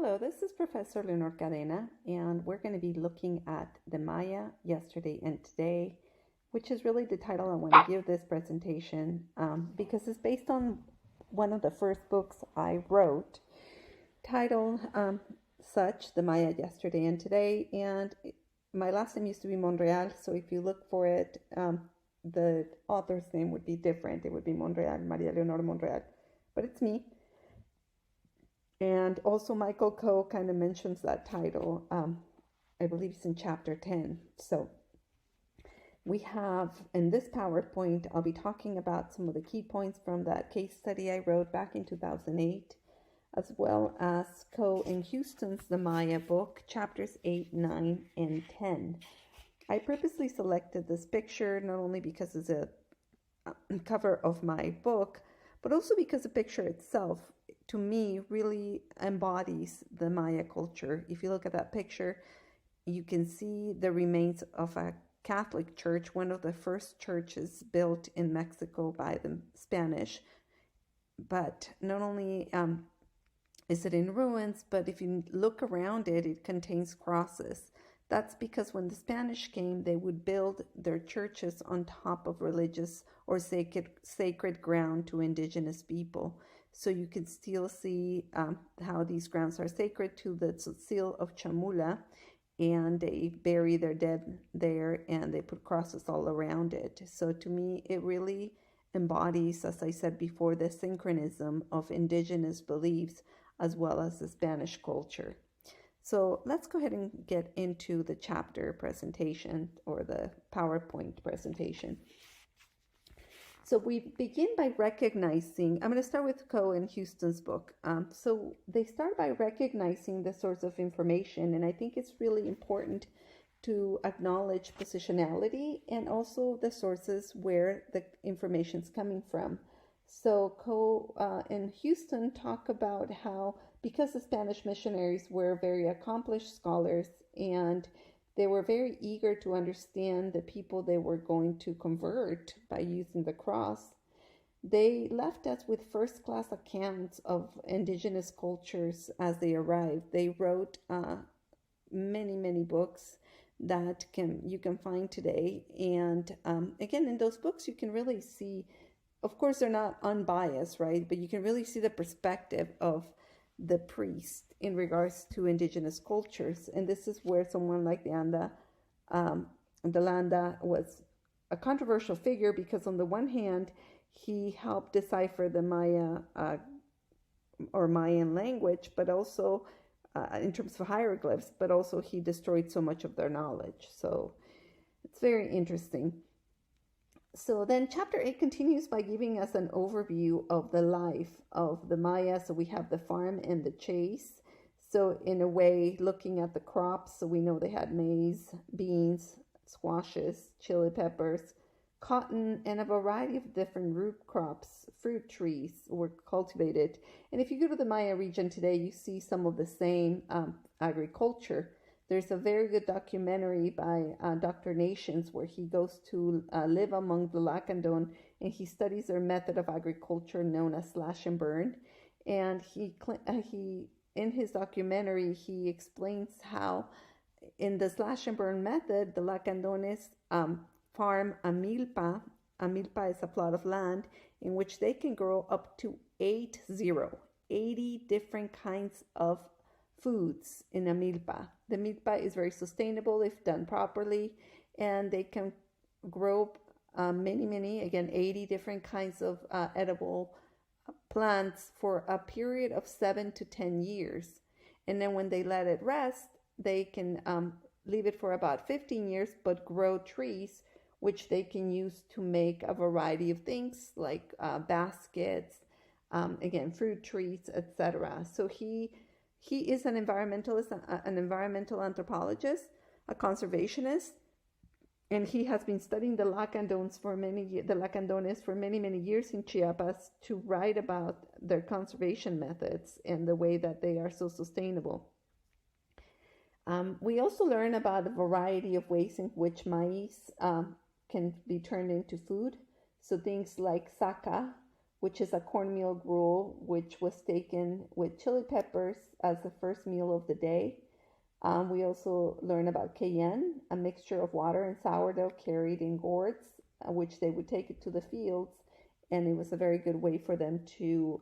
Hello, this is Professor Dr Cadena, and we're going to be looking at the Maya yesterday and today, which is really the title I want to give this presentation because it's based on one of the first books I wrote, titled such, The Maya Yesterday and Today. And my last name used to be Monreal, so if you look for it, the author's name would be different. It would be Monreal, Maria Leonor Monreal, but it's me. And also Michael Coe kind of mentions that title. I believe it's in chapter 10. So we have, in this PowerPoint, I'll be talking about some of the key points from that case study I wrote back in 2008, as well as Coe and Houston's The Maya book, chapters 8, 9, and 10. I purposely selected this picture not only because it's a cover of my book, but also because the picture itself, to me, really embodies the Maya culture. If you look at that picture, you can see the remains of a Catholic church, one of the first churches built in Mexico by the Spanish. But not only is it in ruins, but if you look around it, it contains crosses. That's because when the Spanish came, they would build their churches on top of religious or sacred ground to indigenous people. So you can still see how these grounds are sacred to the Tzotzil of Chamula, and they bury their dead there and they put crosses all around it. So to me, it really embodies, as I said before, the synchronism of indigenous beliefs as well as the Spanish culture. So let's go ahead and get into the chapter presentation or the PowerPoint presentation. So we begin by recognizing, I'm going to start with Coe and Houston's book. So they start by recognizing the source of information, and I think it's really important to acknowledge positionality and also the sources where the information is coming from. So Coe and Houston talk about how, because the Spanish missionaries were very accomplished scholars and they were very eager to understand the people they were going to convert by using the cross, they left us with first-class accounts of indigenous cultures as they arrived. They wrote many books that you can find today. And again, in those books, you can really see, of course, they're not unbiased, right? But you can really see the perspective of the priest in regards to indigenous cultures. And this is where someone like de Landa was a controversial figure, because on the one hand, he helped decipher the Maya or Mayan language, but also in terms of hieroglyphs, but also he destroyed so much of their knowledge. So it's very interesting. So then chapter 8 continues by giving us an overview of the life of the Maya. So we have the farm and the chase. So in a way, looking at the crops, so we know they had maize, beans, squashes, chili peppers, cotton, and a variety of different root crops. Fruit trees were cultivated. And if you go to the Maya region today, you see some of the same agriculture. There's a very good documentary by Dr. Nations where he goes to live among the Lacandon, and he studies their method of agriculture known as slash and burn. And he in his documentary, he explains how in the slash and burn method, the Lacandones farm a milpa. A milpa is a plot of land in which they can grow up to 80 different kinds of foods in a milpa. The milpa is very sustainable if done properly, and they can grow many, again, 80 different kinds of edible plants for a period of 7 to 10 years. And then when they let it rest, they can leave it for about 15 years, but grow trees, which they can use to make a variety of things like baskets, again, fruit trees, etc. So he is an environmentalist, an environmental anthropologist, a conservationist, and he has been studying the Lacandones for many years in Chiapas to write about their conservation methods and the way that they are so sustainable. We also learn about a variety of ways in which maize can be turned into food. So things like saca, which is a cornmeal gruel, which was taken with chili peppers as the first meal of the day. We also learn about cayenne, a mixture of water and sourdough carried in gourds, which they would take it to the fields, and it was a very good way for them to,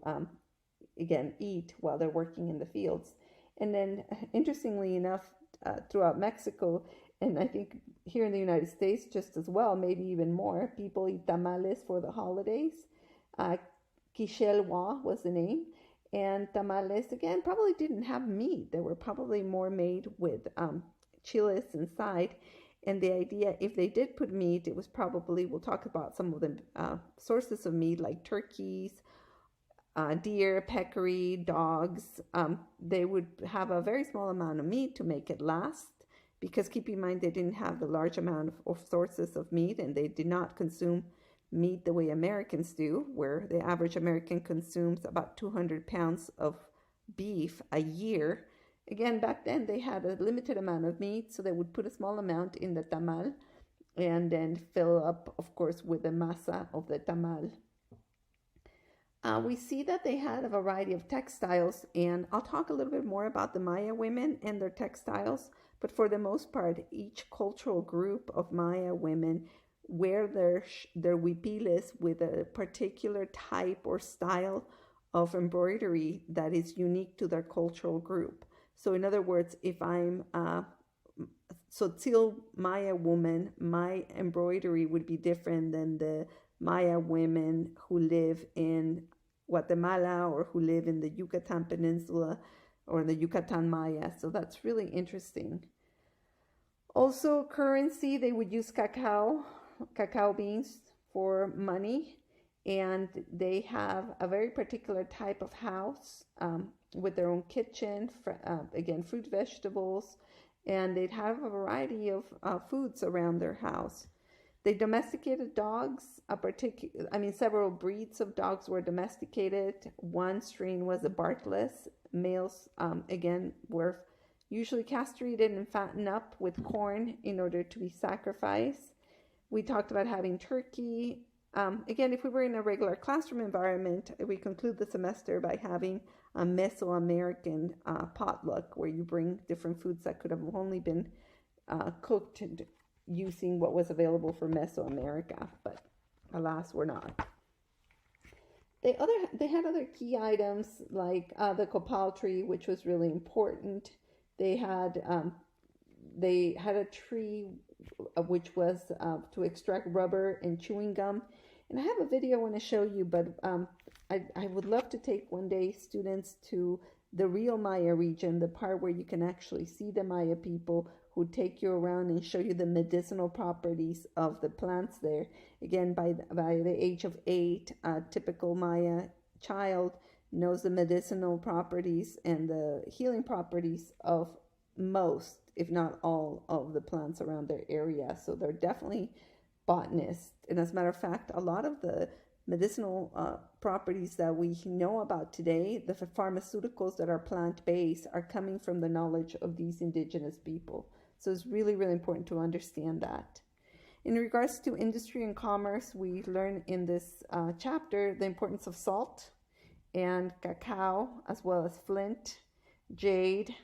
again, eat while they're working in the fields. And then, interestingly enough, throughout Mexico, and I think here in the United States just as well, maybe even more, people eat tamales for the holidays. Quixelwa was the name. And tamales, again, probably didn't have meat. They were probably more made with chiles inside. And the idea, if they did put meat, it was probably, we'll talk about some of the sources of meat, like turkeys, deer, peccary, dogs. They would have a very small amount of meat to make it last, because keep in mind, they didn't have the large amount of sources of meat, and they did not consume meat the way Americans do, where the average American consumes about 200 pounds of beef a year. Again, back then they had a limited amount of meat, so they would put a small amount in the tamal and then fill up, of course, with the masa of the tamal. We see that they had a variety of textiles, and I'll talk a little bit more about the Maya women and their textiles, but for the most part, each cultural group of Maya women wear their huipiles with a particular type or style of embroidery that is unique to their cultural group. So in other words, if I'm Tzotzil Maya woman, my embroidery would be different than the Maya women who live in Guatemala or who live in the Yucatan Peninsula or the Yucatan Maya. So that's really interesting. Also, currency, they would use cacao beans for money, and they have a very particular type of house with their own kitchen, again, fruit, vegetables, and they'd have a variety of foods around their house. They domesticated dogs, several breeds of dogs were domesticated. One strain was a Bartless. Males, again, were usually castrated and fattened up with corn in order to be sacrificed. We talked about having turkey. Again, if we were in a regular classroom environment, we conclude the semester by having a Mesoamerican potluck, where you bring different foods that could have only been cooked using what was available for Mesoamerica, but alas, we're not. They had other key items like the copal tree, which was really important. They had a tree which was to extract rubber and chewing gum. And I have a video I want to show you, but I would love to take one day students to the real Maya region, the part where you can actually see the Maya people, who take you around and show you the medicinal properties of the plants there. Again, by the age of 8, a typical Maya child knows the medicinal properties and the healing properties of most, if not all, of the plants around their area. So they're definitely botanists. And as a matter of fact, a lot of the medicinal properties that we know about today, the pharmaceuticals that are plant-based, are coming from the knowledge of these indigenous people. So it's really, really important to understand that. In regards to industry and commerce, we learn in this chapter the importance of salt and cacao, as well as flint, jade,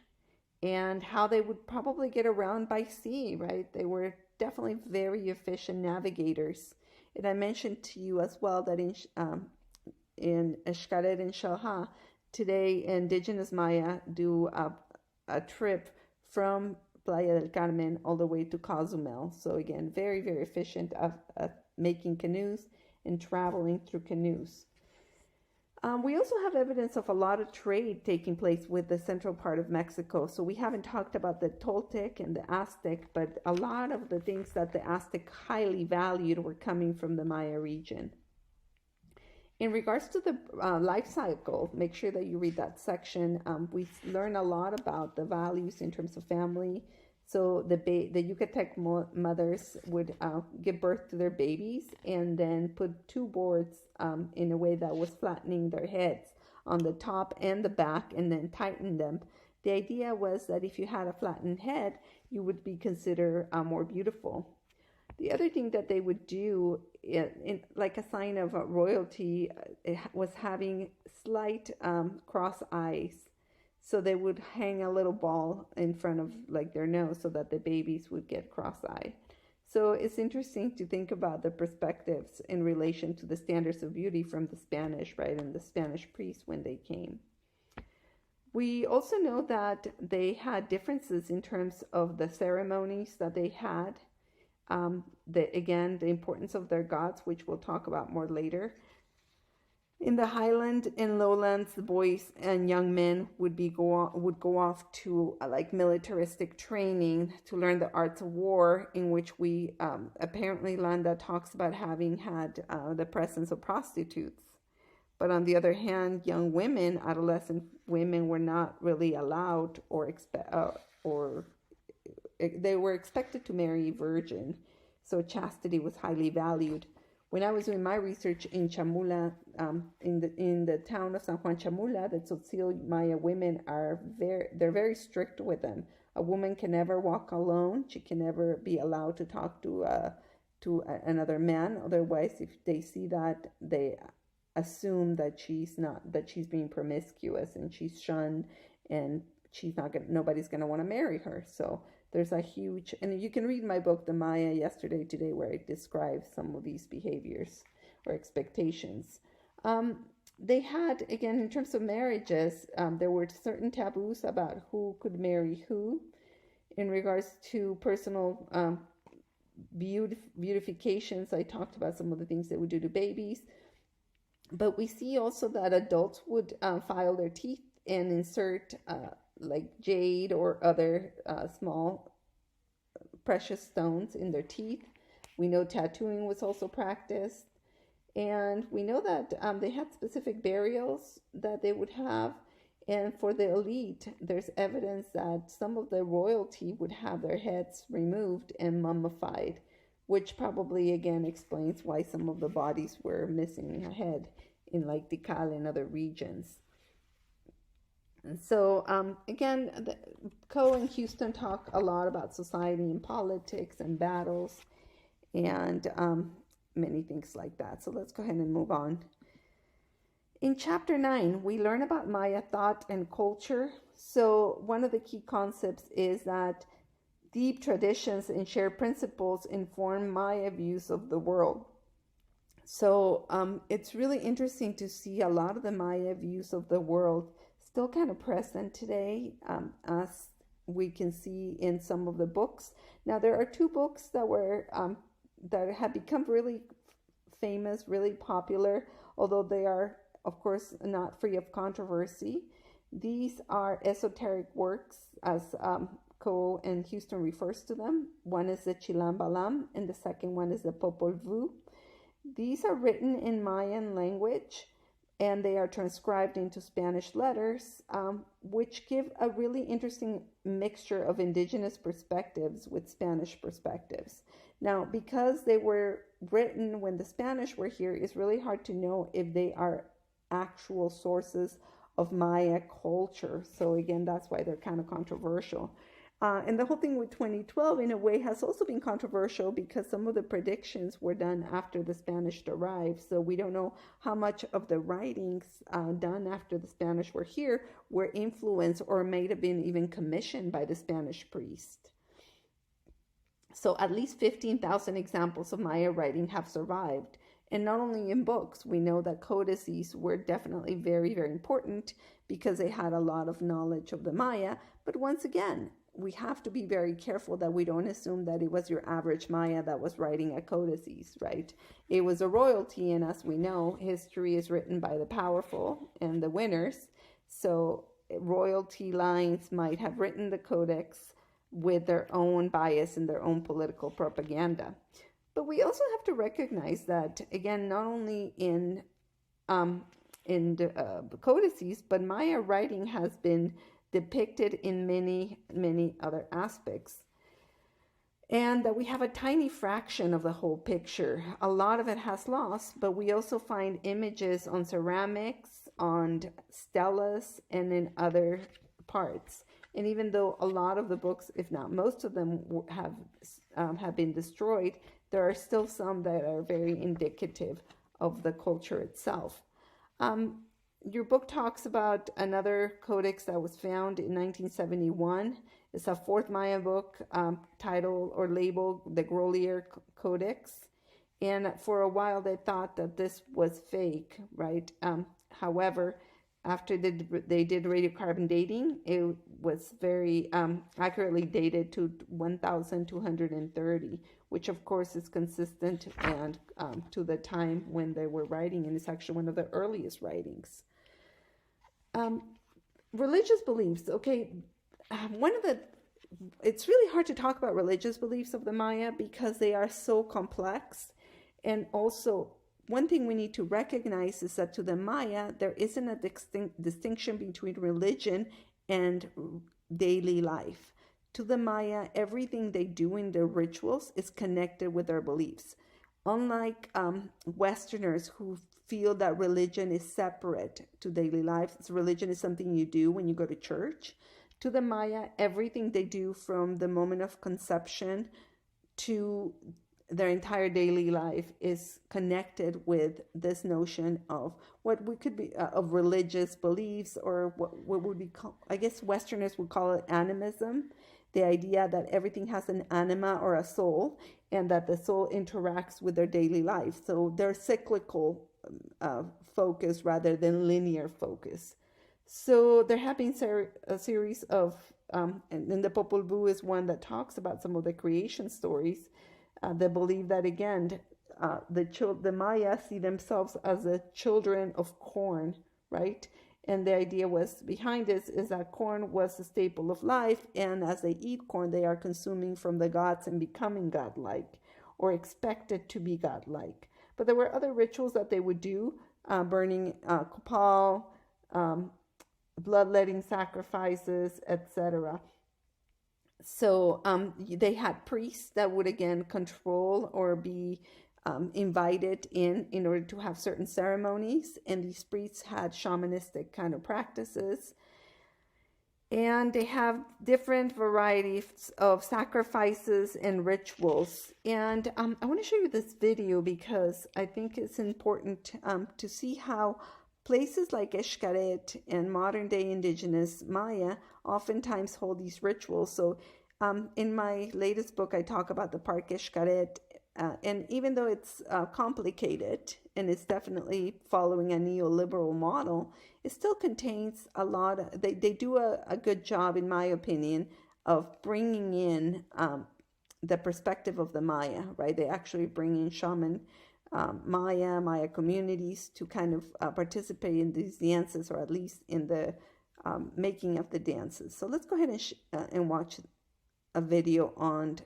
and how they would probably get around by sea, right? They were definitely very efficient navigators. And I mentioned to you as well that in Xcaret and Xyaat, today indigenous Maya do a trip from Playa del Carmen all the way to Cozumel. So again, very, very efficient at making canoes and traveling through canoes. We also have evidence of a lot of trade taking place with the central part of Mexico. So we haven't talked about the Toltec and the Aztec, but a lot of the things that the Aztec highly valued were coming from the Maya region. In regards to the life cycle, make sure that you read that section. We learn a lot about the values in terms of family. So the Yucatec mothers would give birth to their babies and then put 2 boards in a way that was flattening their heads on the top and the back, and then tighten them. The idea was that if you had a flattened head, you would be considered more beautiful. The other thing that they would do, like a sign of royalty, was having slight cross eyes. So they would hang a little ball in front of like their nose so that the babies would get cross-eyed. So it's interesting to think about the perspectives in relation to the standards of beauty from the Spanish, right, and the Spanish priests when they came. We also know that they had differences in terms of the ceremonies that they had. Again, the importance of their gods, which we'll talk about more later. In the highland and lowlands, the boys and young men would go off to like militaristic training to learn the arts of war, in which we apparently Landa talks about having had the presence of prostitutes. But on the other hand, young women, adolescent women, were not really allowed they were expected to marry a virgin. So chastity was highly valued. When I was doing my research in Chamula, in the town of San Juan Chamula, the Tzotzil Maya women they're very strict with them. A woman can never walk alone. She can never be allowed to talk to another man. Otherwise, if they see that, they assume that she's being promiscuous and she's shunned, and nobody's gonna want to marry her. So there's a huge, and you can read my book, The Maya Yesterday Today, where it describes some of these behaviors or expectations. They had, again, in terms of marriages, there were certain taboos about who could marry who in regards to personal beautifications. I talked about some of the things they would do to babies. But we see also that adults would file their teeth and insert like jade or other small precious stones in their teeth. We know tattooing was also practiced. And we know that they had specific burials that they would have. And for the elite, there's evidence that some of the royalty would have their heads removed and mummified, which probably, again, explains why some of the bodies were missing a head in like Tikal and other regions. And so, again, Coe and Houston talk a lot about society and politics and battles and many things like that. So let's go ahead and move on. In Chapter 9, we learn about Maya thought and culture. So one of the key concepts is that deep traditions and shared principles inform Maya views of the world. So it's really interesting to see a lot of the Maya views of the world still kind of present today, as we can see in some of the books. Now, there are two books that were that have become really famous, really popular, although they are, of course, not free of controversy. These are esoteric works, as Coe and Houston refers to them. One is the Chilam Balam, and the second one is the Popol Vuh. These are written in Mayan language, and they are transcribed into Spanish letters, which give a really interesting mixture of indigenous perspectives with Spanish perspectives. Now, because they were written when the Spanish were here, it's really hard to know if they are actual sources of Maya culture. So again, that's why they're kind of controversial. And the whole thing with 2012, in a way, has also been controversial because some of the predictions were done after the Spanish arrived. So we don't know how much of the writings done after the Spanish were here were influenced or may have been even commissioned by the Spanish priest. So at least 15,000 examples of Maya writing have survived. And not only in books, we know that codices were definitely very, very important because they had a lot of knowledge of the Maya. But once again, we have to be very careful that we don't assume that it was your average Maya that was writing a codices, right? It was a royalty, and as we know, history is written by the powerful and the winners. So royalty lines might have written the codex with their own bias and their own political propaganda. But we also have to recognize that, again, not only in the codices, but Maya writing has been depicted in many, many other aspects. And that we have a tiny fraction of the whole picture. A lot of it has lost, but we also find images on ceramics, on stelas, and in other parts. And even though a lot of the books, if not most of them, have been destroyed, there are still some that are very indicative of the culture itself. Your book talks about another codex that was found in 1971. It's a fourth Maya book titled or labeled the Grolier Codex. And for a while they thought that this was fake, right? However, after they did radiocarbon dating, it was very accurately dated to 1230, which of course is consistent and to the time when they were writing, and it's actually one of the earliest writings. Religious beliefs. Okay, it's really hard to talk about religious beliefs of the Maya because they are so complex. And also, one thing we need to recognize is that to the Maya, there isn't a distinction between religion and daily life. To the Maya, everything they do in their rituals is connected with their beliefs. Unlike Westerners who feel that religion is separate to daily life, religion is something you do when you go to church. To the Maya, everything they do from the moment of conception to their entire daily life is connected with this notion of what we could be of religious beliefs, or what would be called, I guess Westerners would call it animism, the idea that everything has an anima or a soul, and that the soul interacts with their daily life. So they're cyclical focus rather than linear focus. So there have been a series of, and the Popol Vuh is one that talks about some of the creation stories. They believe that, again, the Maya see themselves as the children of corn, right? And the idea was behind this is that corn was the staple of life, and as they eat corn, they are consuming from the gods and becoming godlike, or expected to be godlike. But there were other rituals that they would do, burning copal, bloodletting sacrifices, etc. So they had priests that would, again, control or be invited in order to have certain ceremonies. And these priests had shamanistic kind of practices. And they have different varieties of sacrifices and rituals. And I want to show you this video because I think it's important to see how places like Xcaret and modern-day indigenous Maya oftentimes hold these rituals. So in my latest book, I talk about the Park Xcaret, and even though it's complicated and it's definitely following a neoliberal model, it still contains a lot. They do a good job, in my opinion, of bringing in the perspective of the Maya, right? They actually bring in shaman Maya communities to kind of participate in these dances, or at least in the making of the dances. So let's go ahead and watch a video on,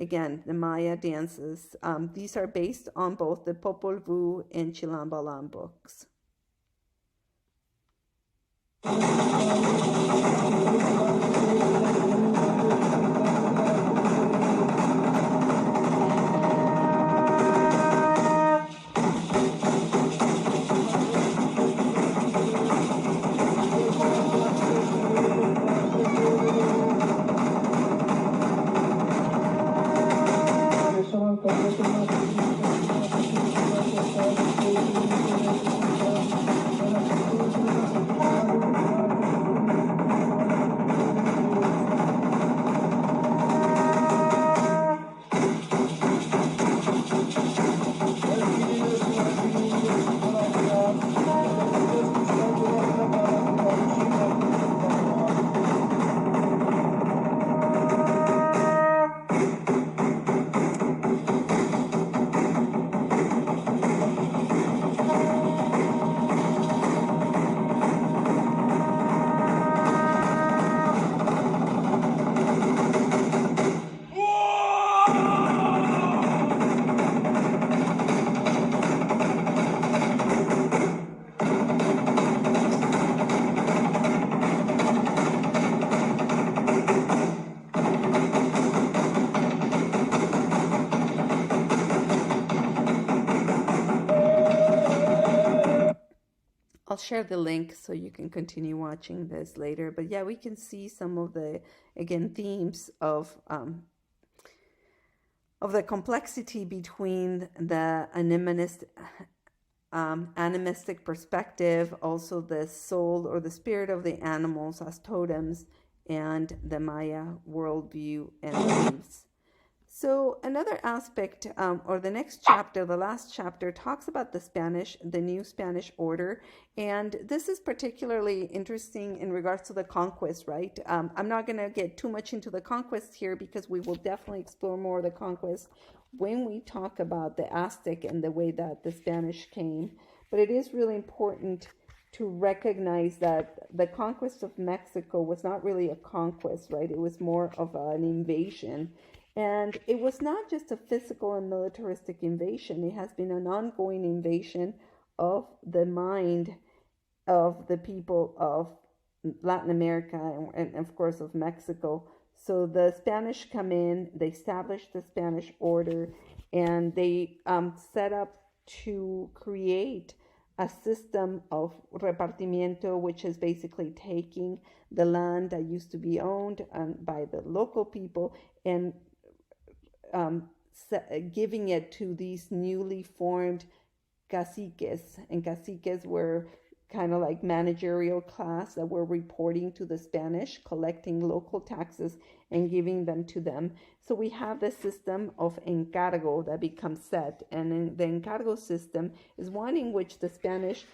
again, the Maya dances. These are based on both the Popol Vuh and Chilam Balam books. I'll share the link so you can continue watching this later. But yeah, we can see some of the, again, themes of of the complexity between the animistic perspective, also the soul or the spirit of the animals as totems, and the Maya worldview and beliefs. So another aspect, or the next chapter, the last chapter, talks about the new Spanish order. And this is particularly interesting in regards to the conquest, right? I'm not going to get too much into the conquest here because we will definitely explore more of the conquest when we talk about the Aztec and the way that the Spanish came. But it is really important to recognize that the conquest of Mexico was not really a conquest, right? It was more of an invasion. And it was not just a physical and militaristic invasion. It has been an ongoing invasion of the mind of the people of Latin America and of course, of Mexico. So the Spanish come in, they establish the Spanish order, and they set up to create a system of repartimiento, which is basically taking the land that used to be owned by the local people and giving it to these newly formed caciques. And caciques were kind of like managerial class that were reporting to the Spanish, collecting local taxes and giving them to them. So we have the system of encargo that becomes set. And the encargo system is one in which the Spanish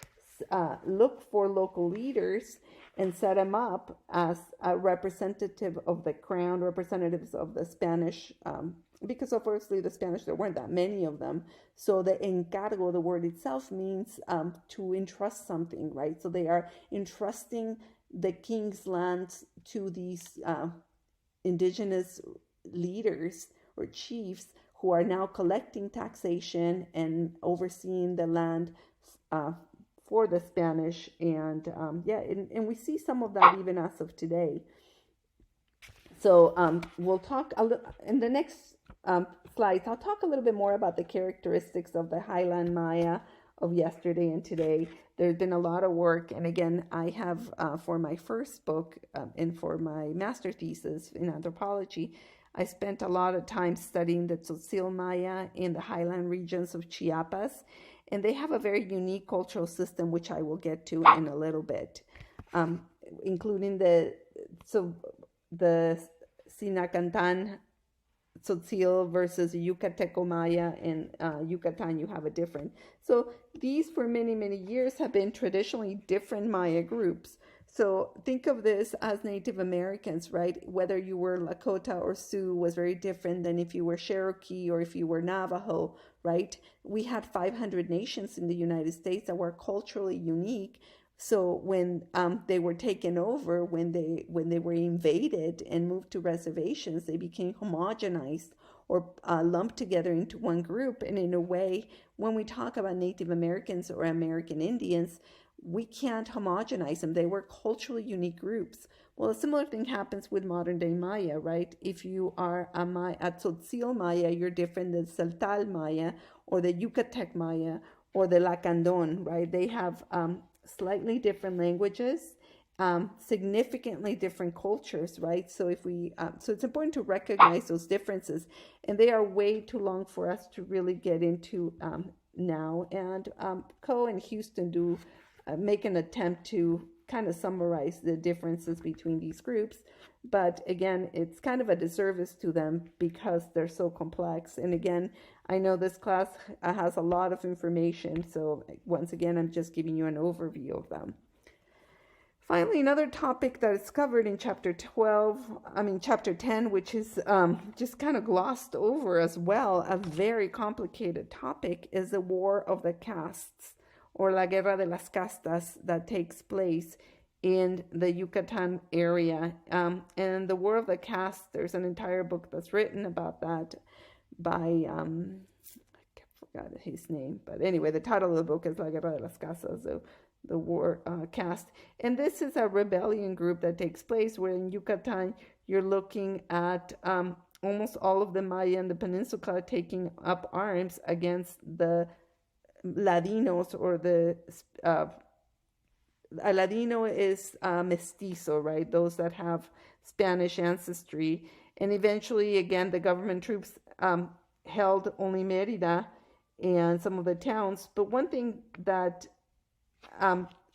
look for local leaders and set them up as a representative of the crown, representatives of the Spanish, because obviously the Spanish, there weren't that many of them. So the encargo, the word itself, means to entrust something, right? So they are entrusting the king's lands to these indigenous leaders or chiefs who are now collecting taxation and overseeing the land for the Spanish. And and we see some of that even as of today. So we'll talk in the next slides. I'll talk a little bit more about the characteristics of the Highland Maya of yesterday and today. There's been a lot of work, and again, I have for my first book and for my master thesis in anthropology, I spent a lot of time studying the Tzotzil Maya in the highland regions of Chiapas, and they have a very unique cultural system, which I will get to in a little bit, including the Sinacantan Tzotzil versus Yucateco Maya. In Yucatan, you have a different. So these, for many, many years, have been traditionally different Maya groups. So think of this as Native Americans, right? Whether you were Lakota or Sioux was very different than if you were Cherokee or if you were Navajo, right? We had 500 nations in the United States that were culturally unique. So when they were taken over, when they were invaded and moved to reservations, they became homogenized or lumped together into one group. And in a way, when we talk about Native Americans or American Indians, we can't homogenize them. They were culturally unique groups. Well, a similar thing happens with modern day Maya, right? If you are a Tzotzil Maya, you're different than Celtal Maya or the Yucatec Maya or the Lacandon, right? They have slightly different languages, significantly different cultures, right? So so it's important to recognize those differences, and they are way too long for us to really get into now. And Coe and Houston do make an attempt to kind of summarize the differences between these groups, but again, it's kind of a disservice to them because they're so complex. And again, I know this class has a lot of information, so once again, I'm just giving you an overview of them. Finally, another topic that is covered in chapter 10, which is just kind of glossed over as well, a very complicated topic, is the War of the Castes, or La Guerra de las Castas, that takes place in the Yucatan area. And the War of the Castes, there's an entire book that's written about that by, I forgot his name, but anyway, the title of the book is La Guerra de las Castas, the war caste. And this is a rebellion group that takes place where in Yucatan, you're looking at almost all of the Maya in the peninsula taking up arms against the Ladinos, or a Ladino is mestizo, right? Those that have Spanish ancestry. And eventually, again, the government troops held only Mérida and some of the towns. But one thing that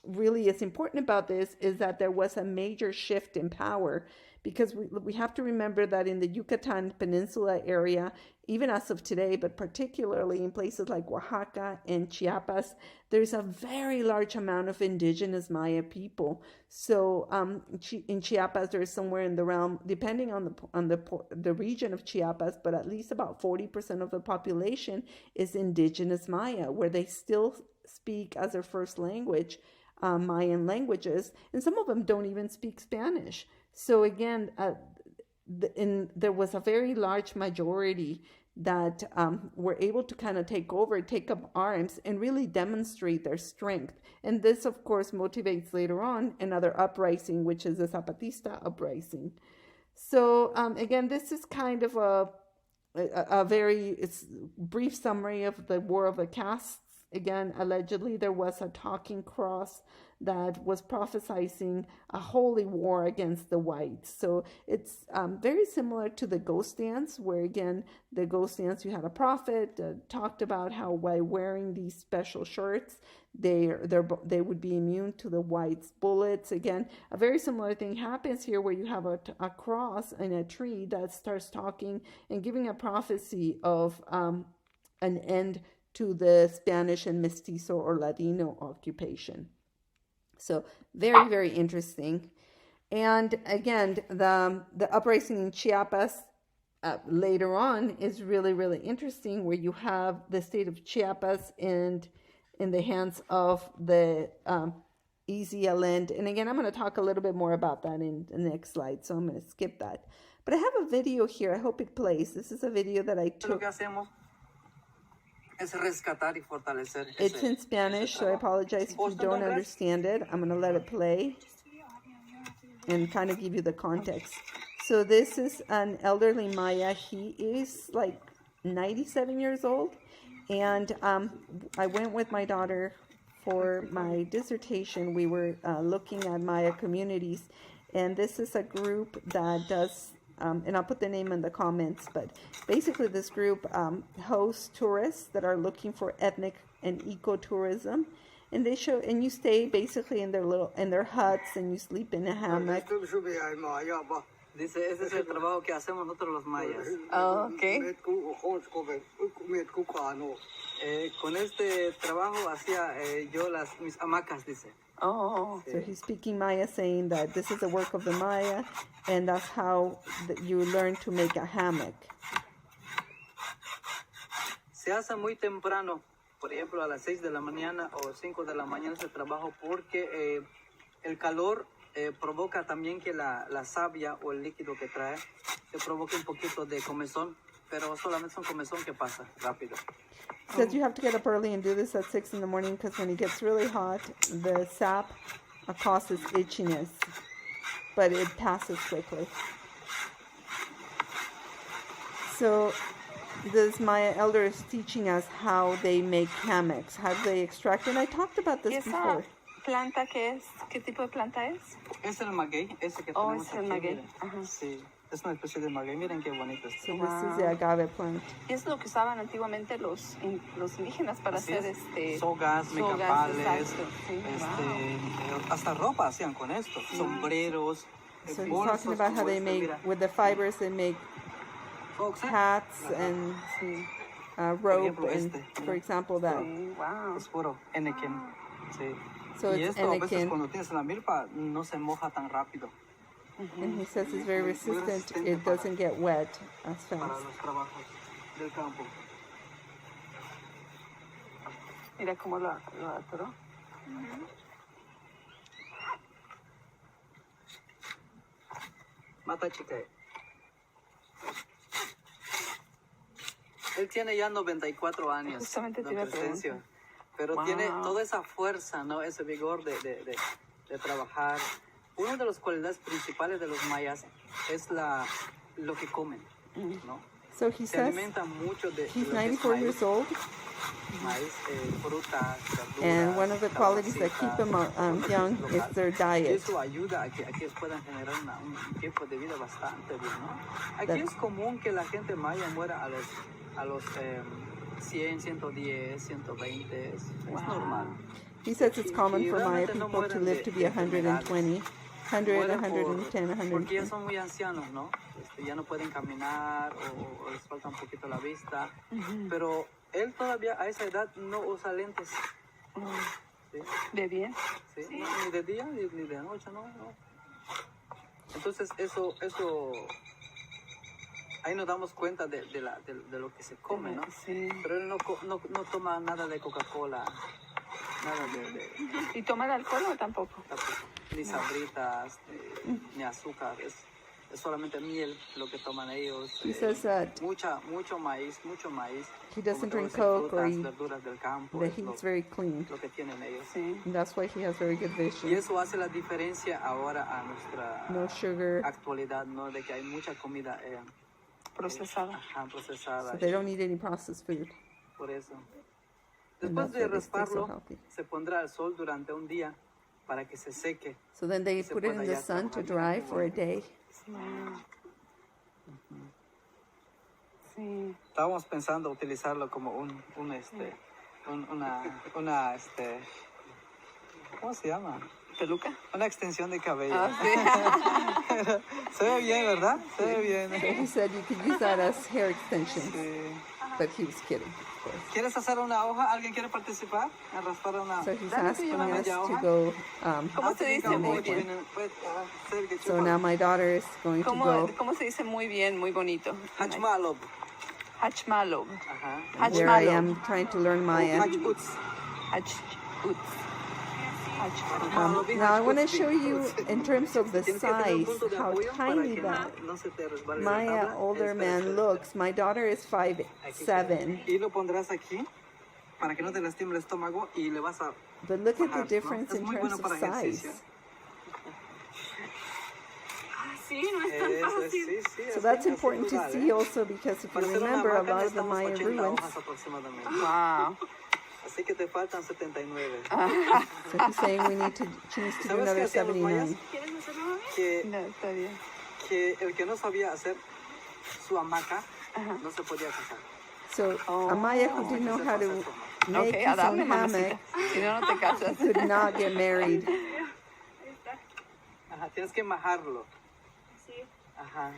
really is important about this is that there was a major shift in power, because we have to remember that in the Yucatan Peninsula area, even as of today, but particularly in places like Oaxaca and Chiapas, there's a very large amount of indigenous Maya people. So in Chiapas, there's somewhere in the realm, depending on the region of Chiapas, but at least about 40% of the population is indigenous Maya, where they still speak as their first language Mayan languages, and some of them don't even speak Spanish. So again, there was a very large majority that were able to kind of take up arms, and really demonstrate their strength. And this, of course, motivates later on another uprising, which is the Zapatista uprising. So again, this is kind of a very brief summary of the War of the Castes. Again, allegedly, there was a talking cross that was prophesizing a holy war against the whites. So it's very similar to the ghost dance, where again, the ghost dance, you had a prophet talked about how by wearing these special shirts, they would be immune to the whites' bullets. Again, a very similar thing happens here, where you have a cross in a tree that starts talking and giving a prophecy of an end to the Spanish and Mestizo or Ladino occupation. So very, very interesting. And again, the uprising in Chiapas later on is really, really interesting, where you have the state of Chiapas in the hands of the Xyaat. And again, I'm going to talk a little bit more about that in the next slide, so I'm going to skip that. But I have a video here. I hope it plays. This is a video that I took. It's in Spanish, so I apologize if you don't understand it. I'm going to let it play and kind of give you the context. So this is an elderly Maya. He is like 97 years old. And I went with my daughter for my dissertation. We were looking at Maya communities. And this is a group that does... and I'll put the name in the comments, but basically this group hosts tourists that are looking for ethnic and ecotourism, and they show, and you stay basically in their huts, and you sleep in a hammock. Dice, ese es el trabajo que hacemos nosotros los mayas. Oh, okay. Con este trabajo hacía yo mis hamacas, dice. Oh. So he's speaking Maya, saying that this is the work of the Maya, and that's how you learn to make a hammock. Se hace muy temprano, por ejemplo, a las 6 de la mañana o 5 de la mañana ese trabajo, porque el calor provoca también que la savia o el líquido que trae se provoque un poquito de comezón, pero solamente es un comezón que pasa rápido. Says you have to get up early and do this at 6 in the morning, because when it gets really hot, the sap causes itchiness, but it passes quickly. So this Maya elder is teaching us how they make hammocks, how they extract, and I talked about this before. ¿Planta qué es? ¿Qué tipo de planta es? Es el maguey, ese que tenemos aquí. Oh, es el maguey. Sí, es una especie de maguey. Miren qué bonito es. So this is the agave plant. Y es lo que usaban antiguamente los indígenas para así hacer sogas, mecapales, sí, hasta ropa hacían con esto, sombreros. So he's talking about how they make, with the fibers, they make hats and rope, and for example that. Wow. Es puro enequén. Sí. So y it's esto a veces enequén. cuando tienes la milpa no se moja tan rápido. And he says it's very resistant. It doesn't get wet as Para fast. los trabajos del campo. Mira cómo lo atoró. Mata chica. Él tiene ya 94 años. Justamente te iba a preguntar. Pero tiene toda esa fuerza, ¿no? Ese vigor de trabajar. Una de las cualidades principales de los mayas es lo que comen, ¿no? So he Se says alimentan mucho de he's lo que es 94 maíz, years old, maíz, frutas, verduras, and one of the qualities that keep him young is local. their Y diet. eso ayuda a que ellos puedan generar un tiempo de vida bastante bien, ¿no? Aquí That- es común que la gente maya muera a los 100, 110, 120, es normal. He says it's common Y for Maya realmente no people to mueren live to be de 120, 100, Mueren 110, porque ya 120. son muy ancianos, ¿no? Ya no pueden caminar o les falta un poquito la vista. Pero él todavía a esa edad no usa lentes. ¿Sí? ¿De bien? ¿Sí? No, ni de día ni de noche, no. Entonces eso ahí nos damos cuenta de lo que se come, ¿no? Sí. Pero él no toma nada de Coca-Cola, nada de ¿Y toma el alcohol o tampoco? ni sabritas, ni azúcar, es solamente miel lo que toman ellos. He says that Mucho maíz. he doesn't como drink todo Coke ese, or frutas, verduras del campo, that es he's very clean. lo que tienen ellos. Sí. And that's why he has very good Y vision. eso hace la diferencia ahora a nuestra No sugar, actualidad, ¿no? De que hay mucha comida Procesada. procesada. so they don't need any processed food. Por eso. And Después that's de why they stay so rasparlo, healthy. se pondrá al sol durante un día para que se seque. So then they Se put it in pueda the ya sun to trabajar dry bien. for a day. Sí. Estábamos pensando utilizarlo como ¿cómo se llama? ¿Peluca? Una extensión de cabello. Ah, sí. Se ve bien, ¿verdad? Se ve So bien. he said you could use that as hair extensions, Sí. but he was kidding, of course. ¿Quieres hacer una hoja? ¿Alguien quiere participar? A raspar una. So he's Dale, asking una us media to hoja. go. ¿Cómo se dice muy bien? So now my daughter is going to go. ¿Cómo se dice muy bien, muy bonito? Hachmalob. Hachmalo. Ajá. There I Hachmalo. am trying to learn Maya. Hachputs. Hachutz. Now I want to show you in terms of the Tienes que tener un size punto de how apoyo para tiny que that no se te resbale la Maya tabla. older man Espera. looks. My daughter is Aquí 5'7", Y lo pondrás aquí para que no te lastime el estómago y le vas a but look at bajar, the difference ¿no? Es in muy terms bueno of para size. ejercicio. Sí, no es tan Eso es, fácil. sí, So es that's bien, important es to natural, see also because if you Para hacer una remember a hamaca lot of the necesitamos Maya 80 ruins. hojas aproximadamente. Wow. Así que te faltan 79. So he's saying we need to choose to do ¿Sabes qué another hacían los mayas? 79. ¿Quieres hacerlo, mami? Que, No, está bien. que el que no sabía hacer su hamaca no se podía casar. So a Maya who didn't know how to make Ok, a his darle, own hammock mamacita. Si no, no te casas. could not get married. Ajá, tienes que majarlo. Sí. Ajá.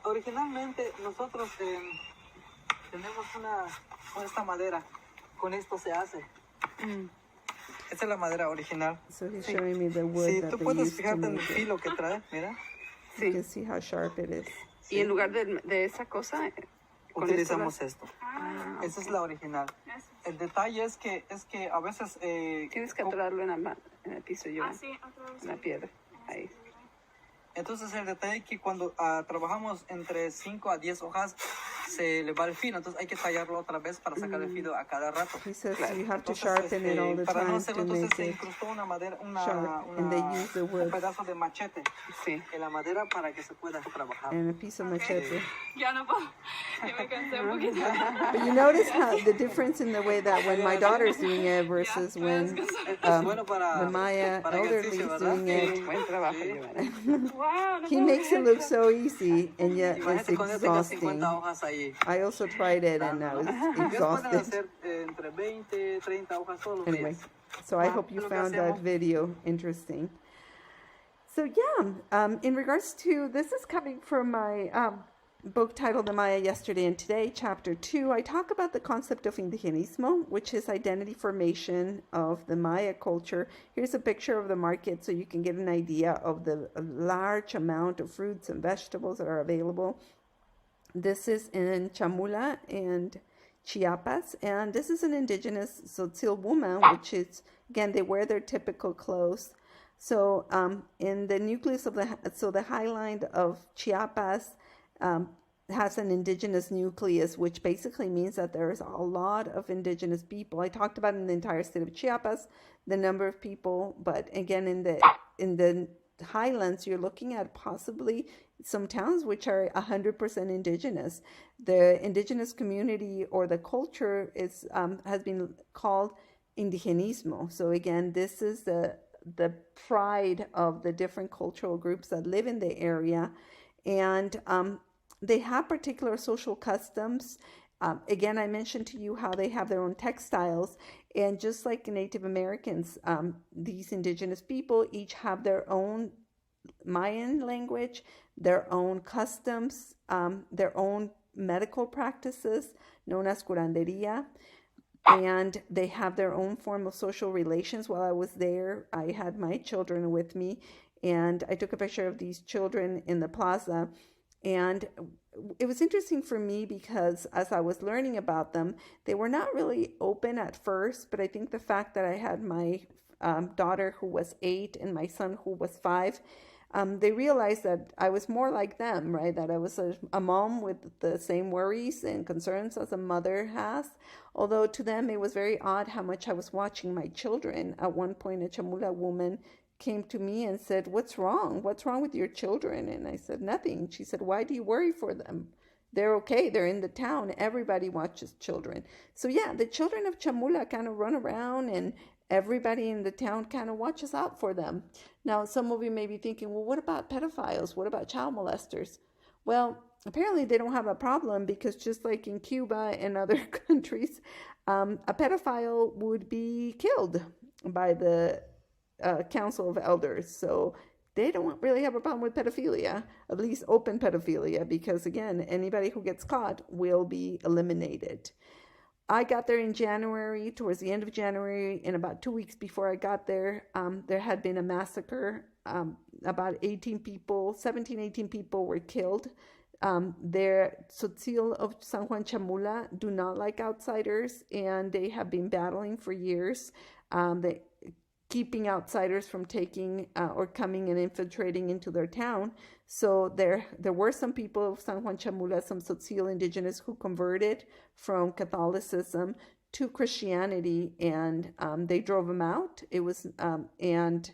Originalmente nosotros tenemos esta madera. Con esto se hace. Esta es la madera original. So he's showing me the wood Sí, that tú they puedes used to fijarte en el make it. filo que trae, mira. You can see how sharp it is. Y en lugar de esa cosa, con Utilizamos esto esto. Esa es la original. El detalle es que a veces... tienes que atorarlo en el piso, yo, en la piedra. Ahí. Entonces el detalle es que cuando trabajamos entre 5 a 10 hojas, se le va el filo. Entonces hay que tallarlo otra vez para sacar el filo a cada rato. He says you have to Entonces, sharpen it all the para no time hacerlo, to entonces make se it incrustó una madera, sharp, and they use the un wood pedazo de machete Sí. en la madera para que se pueda trabajar. and a piece of machete. Ya no puedo. Ya me cansé un poquito. But you notice how the difference in the way that when my daughter's doing it versus when Es bueno the Maya para elderly ejercicio, is ¿verdad? doing it. Buen trabajo, Giovanna. Wow, no He puedo makes it creer. look so easy, and yet it's Imagínate cuando ya tengas exhausting. 50 hojas ahí. I also tried it, and I was Ellos pueden exhausted. hacer entre 20, 30 hojas todos los Anyway, días. so I hope you lo que found that hacemos- video interesting. So yeah, in regards to, this is coming from my book titled The Maya Yesterday and Today, Chapter 2. I talk about the concept of indigenismo, which is identity formation of the Maya culture. Here's a picture of the market so you can get an idea of the large amount of fruits and vegetables that are available. This is in Chamula and Chiapas, and this is an indigenous Tzotzil woman, which is, again, they wear their typical clothes. So in the nucleus of the highline of Chiapas has an indigenous nucleus, which basically means that there's a lot of indigenous people. I talked about in the entire state of Chiapas, the number of people, but again, in the highlands, you're looking at possibly some towns which are 100% indigenous. The indigenous community or the culture is has been called indigenismo. So again, this is the pride of the different cultural groups that live in the area, and they have particular social customs. Again, I mentioned to you how they have their own textiles, and just like Native Americans, these indigenous people each have their own Mayan language, their own customs, their own medical practices known as curanderia, and they have their own form of social relations. While I was there, I had my children with me, and I took a picture of these children in the plaza. And it was interesting for me because as I was learning about them, they were not really open at first, but I think the fact that I had my daughter who was 8 and my son who was 5, they realized that I was more like them, right? That I was a mom with the same worries and concerns as a mother has. Although to them, it was very odd how much I was watching my children. At one point, a Chamula woman came to me and said, "What's wrong? What's wrong with your children?" And I said, "Nothing." She said, "Why do you worry for them? They're okay. They're in the town. Everybody watches children." So yeah, the children of Chamula kind of run around, and everybody in the town kind of watches out for them. Now, some of you may be thinking, well, what about pedophiles? What about child molesters? Well, apparently they don't have a problem, because just like in Cuba and other countries, a pedophile would be killed by the Council of Elders. So they don't really have a problem with pedophilia, at least open pedophilia, because again, anybody who gets caught will be eliminated. I got there in January, towards the end of January, and about 2 weeks before I got there, there had been a massacre. About 18 people were killed. Their Tzotzil of San Juan Chamula do not like outsiders, and they have been battling for years. Keeping outsiders from taking or coming and infiltrating into their town. So there were some people of San Juan Chamula, some Tzotzil indigenous, who converted from Catholicism to Christianity, and they drove them out. It was and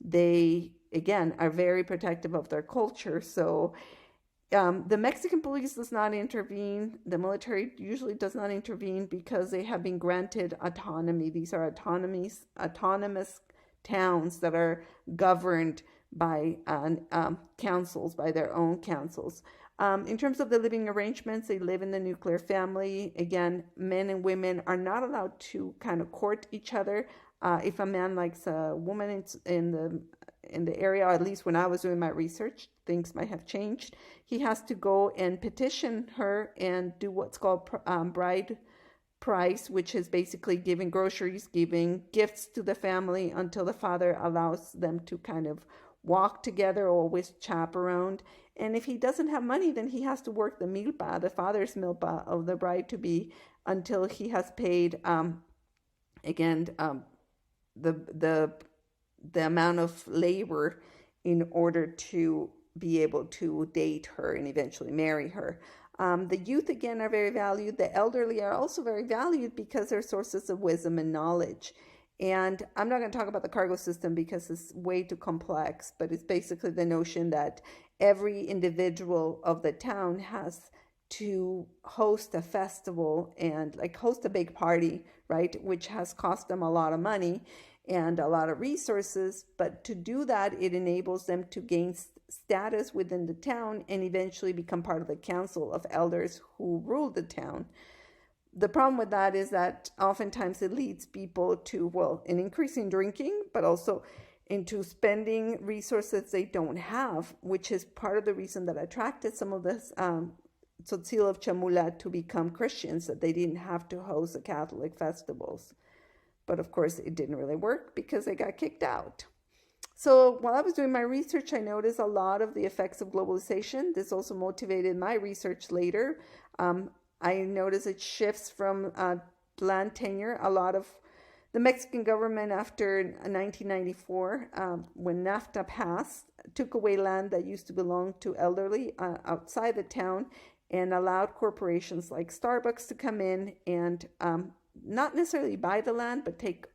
they again are very protective of their culture. So the Mexican police does not intervene. The military usually does not intervene because they have been granted autonomy. These are autonomous towns that are governed by councils, by their own councils. In terms of the living arrangements, they live in the nuclear family. Again, men and women are not allowed to kind of court each other. If a man likes a woman in the area, or at least when I was doing my research, things might have changed. He has to go and petition her and do what's called bride price, which is basically giving groceries, giving gifts to the family until the father allows them to kind of walk together, always chaperoned. And if he doesn't have money, then he has to work the milpa, the father's milpa of the bride-to-be, until he has paid, the amount of labor in order to be able to date her and eventually marry her. The youth, again, are very valued. The elderly are also very valued because they're sources of wisdom and knowledge. And I'm not going to talk about the cargo system because it's way too complex, but it's basically the notion that every individual of the town has to host a festival and like host a big party, right? Which has cost them a lot of money and a lot of resources. But to do that, it enables them to gain status within the town and eventually become part of the council of elders who rule the town. The problem with that is that oftentimes it leads people to, well, an increase in drinking, but also into spending resources they don't have, which is part of the reason that attracted some of this Tzotzil of Chamula to become Christians, that they didn't have to host the Catholic festivals. But of course, it didn't really work because they got kicked out. So while I was doing my research, I noticed a lot of the effects of globalization. This also motivated my research later. I noticed it shifts from land tenure. A lot of the Mexican government after 1994, when NAFTA passed, took away land that used to belong to elderly outside the town and allowed corporations like Starbucks to come in and not necessarily buy the land, but take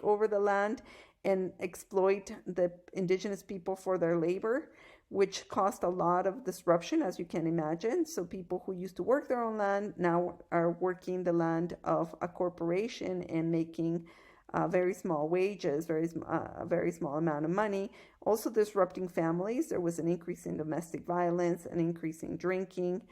over the land and exploit the indigenous people for their labor, which caused a lot of disruption, as you can imagine. So people who used to work their own land now are working the land of a corporation and making very small wages, very small amount of money. Also disrupting families. There was an increase in domestic violence, an increase in drinking.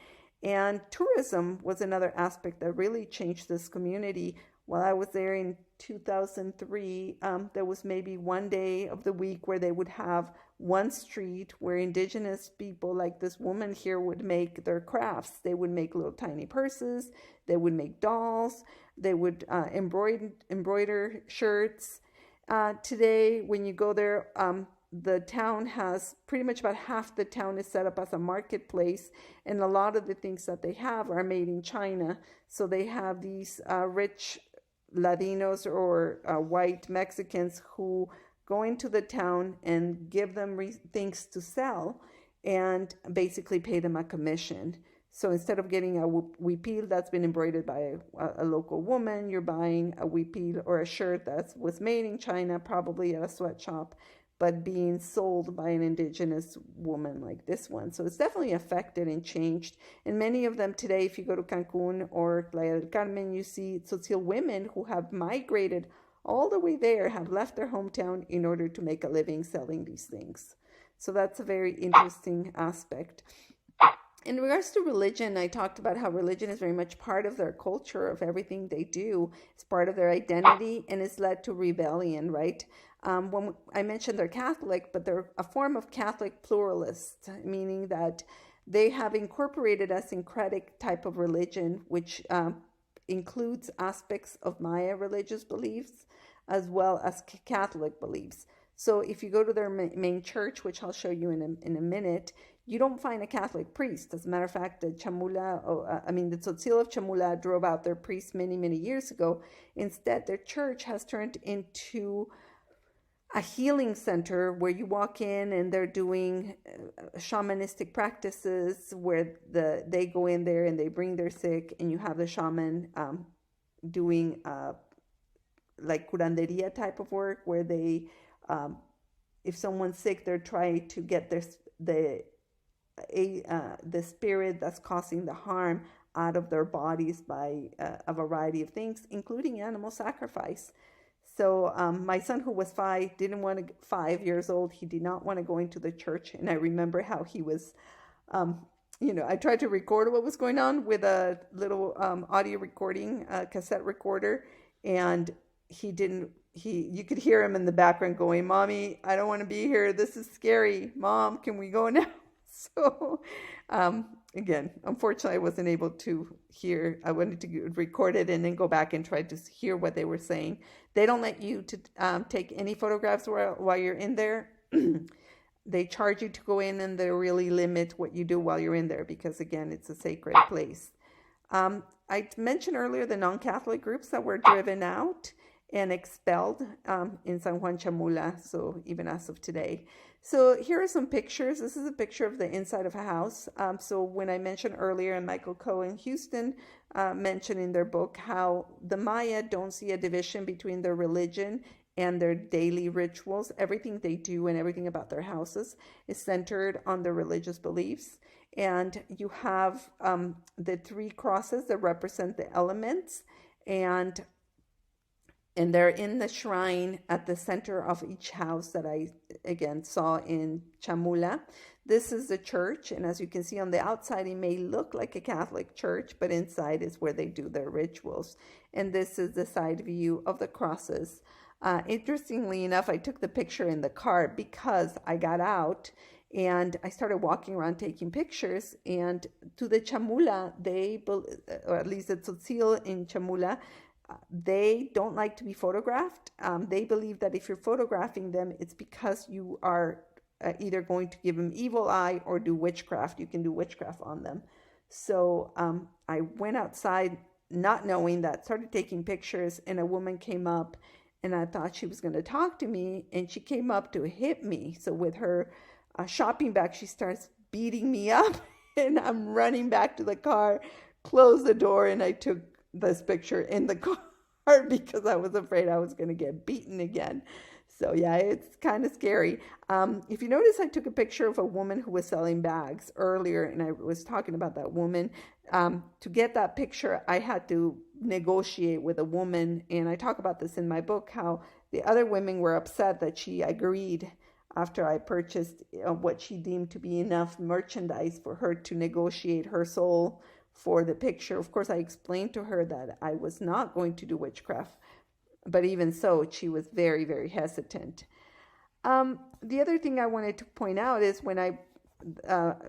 And tourism was another aspect that really changed this community. While I was there in 2003, there was maybe one day of the week where they would have one street where indigenous people like this woman here would make their crafts. They would make little tiny purses. They would make dolls. They would embroider shirts. Today, when you go there, the town has pretty much about half the town is set up as a marketplace, and a lot of the things that they have are made in China. So they have these rich Latinos or white Mexicans who go into the town and give them things to sell and basically pay them a commission. So instead of getting a huipil that's been embroidered by a local woman, you're buying a huipil or a shirt that was made in China, probably at a sweatshop, but being sold by an indigenous woman like this one. So it's definitely affected and changed. And many of them today, if you go to Cancun or Playa del Carmen, you see Tzotzil women who have migrated all the way there, have left their hometown in order to make a living selling these things. So that's a very interesting aspect. In regards to religion, I talked about how religion is very much part of their culture, of everything they do. It's part of their identity, and it's led to rebellion, right? When I mentioned they're Catholic, but they're a form of Catholic pluralist, meaning that they have incorporated a syncretic type of religion, which includes aspects of Maya religious beliefs as well as Catholic beliefs. So if you go to their main church, which I'll show you in a minute, you don't find a Catholic priest. As a matter of fact, the Tzotzil of Chamula drove out their priests many, many years ago. Instead, their church has turned into a healing center where you walk in and they're doing shamanistic practices where they go in there and they bring their sick, and you have the shaman doing like curanderia type of work where they, if someone's sick, they're trying to get the spirit that's causing the harm out of their bodies by a variety of things, including animal sacrifice. So my son, who was 5 years old, he did not want to go into the church. And I remember how he was, I tried to record what was going on with a little audio recording, cassette recorder. And you could hear him in the background going, "Mommy, I don't want to be here. This is scary. Mom, can we go now?" So, again, unfortunately, I wasn't able to hear. I wanted to record it and then go back and try to hear what they were saying. They don't let you to take any photographs while you're in there. They charge you to go in, and they really limit what you do while you're in there because, again, it's a sacred place. I mentioned earlier the non-Catholic groups that were driven out and expelled in San Juan Chamula, so even as of today. So here are some pictures. This is a picture of the inside of a house. So when I mentioned earlier, and Michael Coe and Houston mentioned in their book how the Maya don't see a division between their religion and their daily rituals. Everything they do and everything about their houses is centered on their religious beliefs. And you have the 3 crosses that represent the elements, and they're in the shrine at the center of each house that I, again, saw in Chamula. This is the church, and as you can see on the outside, it may look like a Catholic church, but inside is where they do their rituals. And this is the side view of the crosses. Interestingly enough, I took the picture in the car because I got out and I started walking around taking pictures. And to the Chamula, or at least the Tzotzil in Chamula, they don't like to be photographed. They believe that if you're photographing them, it's because you are either going to give them evil eye or do witchcraft. You can do witchcraft on them. So I went outside not knowing that, started taking pictures, and a woman came up, and I thought she was going to talk to me, and she came up to hit me. So with her shopping bag, she starts beating me up, and I'm running back to the car, closed the door, and I took this picture in the car because I was afraid I was going to get beaten again. So yeah, it's kind of scary. If you notice, I took a picture of a woman who was selling bags earlier, and I was talking about that woman. To get that picture, I had to negotiate with a woman, and I talk about this in my book, how the other women were upset that she agreed after I purchased what she deemed to be enough merchandise for her to negotiate her soul for the picture. Of course, I explained to her that I was not going to do witchcraft, but even so, she was very, very hesitant. The other thing I wanted to point out is when I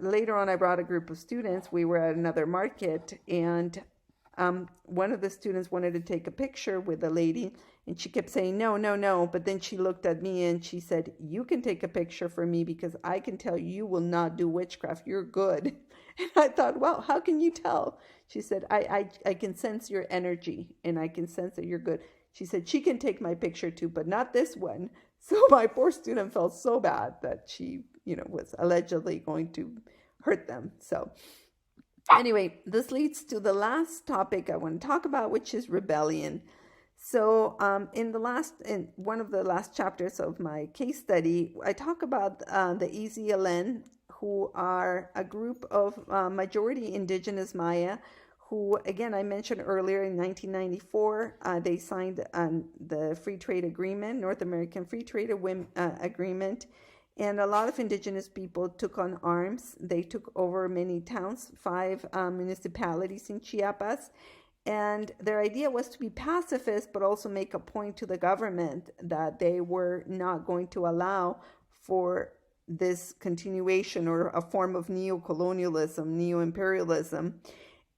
later on I brought a group of students. We were at another market, and one of the students wanted to take a picture with a lady, and she kept saying, no, no, no. But then she looked at me and she said, you can take a picture for me because I can tell you will not do witchcraft. You're good. And I thought, well, how can you tell? She said, I can sense your energy, and I can sense that you're good. She said, she can take my picture too, but not this one. So my poor student felt so bad that she, was allegedly going to hurt them. So anyway, this leads to the last topic I want to talk about, which is rebellion. So in one of the last chapters of my case study, I talk about the Xyaat, who are a group of majority indigenous Maya, who, again, I mentioned earlier in 1994, they signed the Free Trade Agreement, North American Free Trade Agreement, and a lot of indigenous people took on arms. They took over many towns, 5 municipalities in Chiapas, and their idea was to be pacifist, but also make a point to the government that they were not going to allow for this continuation or a form of neo-colonialism, neo-imperialism.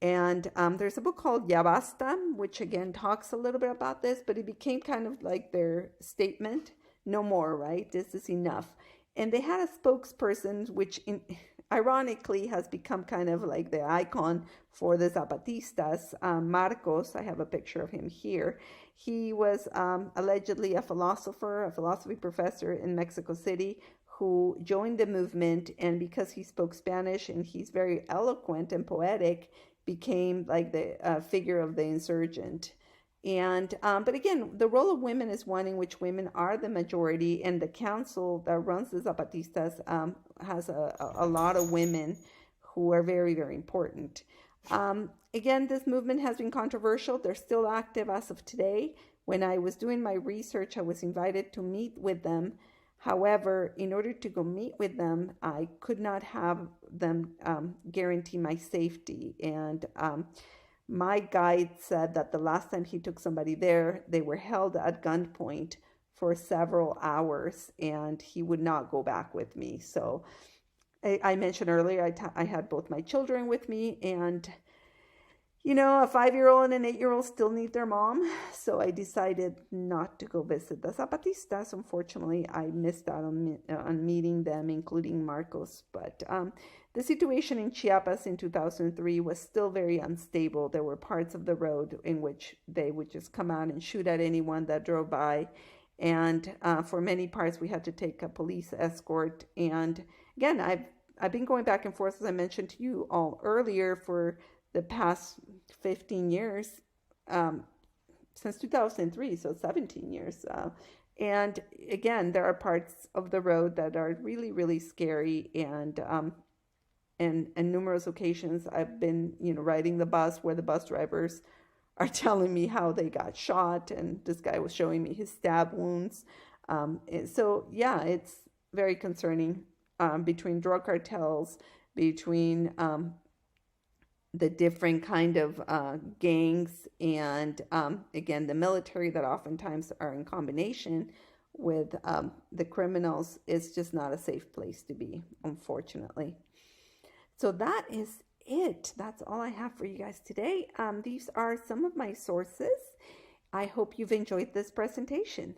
And there's a book called Ya Basta, which again talks a little bit about this, but it became kind of like their statement, no more, right? This is enough. And they had a spokesperson, which ironically has become kind of like the icon for the Zapatistas, Marcos. I have a picture of him here. He was allegedly a philosophy professor in Mexico City, who joined the movement, and because he spoke Spanish and he's very eloquent and poetic, became like the figure of the insurgent. And but again, the role of women is one in which women are the majority, and the council that runs the Zapatistas has a lot of women who are very, very important. Again, this movement has been controversial. They're still active as of today. When I was doing my research, I was invited to meet with them. However, in order to go meet with them, I could not have them guarantee my safety. And my guide said that the last time he took somebody there, they were held at gunpoint for several hours, and he would not go back with me. So I mentioned earlier, I had both my children with me, and a 5-year-old and an 8-year-old still need their mom. So I decided not to go visit the Zapatistas. Unfortunately, I missed out on meeting them, including Marcos. But the situation in Chiapas in 2003 was still very unstable. There were parts of the road in which they would just come out and shoot at anyone that drove by. And for many parts, we had to take a police escort. And again, I've been going back and forth, as I mentioned to you all earlier, for the past 15 years, since 2003, so 17 years. And again, there are parts of the road that are really, really scary. And numerous occasions I've been, riding the bus where the bus drivers are telling me how they got shot. And this guy was showing me his stab wounds. So yeah, it's very concerning, between drug cartels, between the different kind of gangs, and again, the military that oftentimes are in combination with the criminals. Is just not a safe place to be, unfortunately. So that is it. That's all I have for you guys today. These are some of my sources. I hope you've enjoyed this presentation.